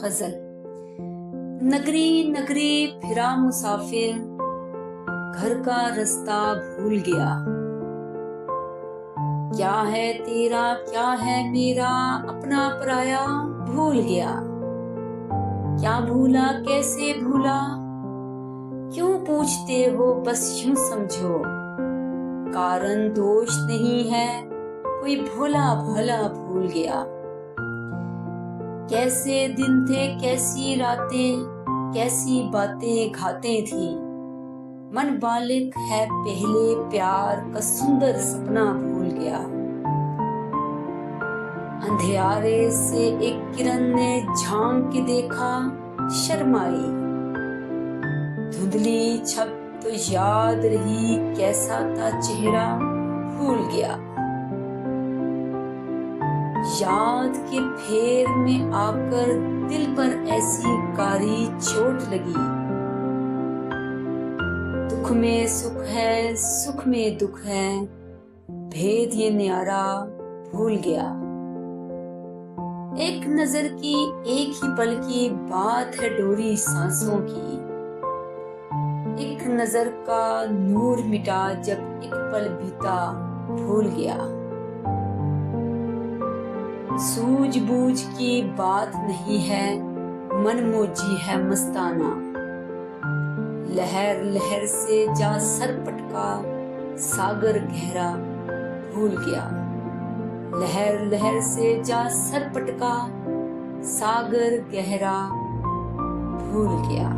गजल। नगरी नगरी फिरा मुसाफिर, घर का रास्ता भूल गया। क्या है तेरा क्या है मेरा, अपना पराया भूल गया। क्या भूला कैसे भूला, क्यों पूछते हो बस यूं समझो। कारण दोष नहीं है, कोई भोला भला भूल गया। कैसे दिन थे कैसी रातें, कैसी बातें घातें थी। मन बालिक है पहले प्यार का सुंदर सपना भूल गया। अंधियारे से एक किरण ने झांक के देखा, शर्माई। धुंधली छप तो याद रही, कैसा था चेहरा भूल गया। याद के फेर में आकर दिल पर ऐसी कारी चोट लगी। दुख में सुख है सुख में दुख है, भेद ये न्यारा भूल गया। एक नजर की एक ही पल की बात है डोरी सांसों की। एक नजर का नूर मिटा जब एक पल बीता भूल गया। सूझबूझ की बात नहीं है, मनमौजी है मस्ताना। लहर लहर से जा सर पटका, सागर गहरा भूल गया। लहर लहर से जा सर पटका, सागर गहरा भूल गया।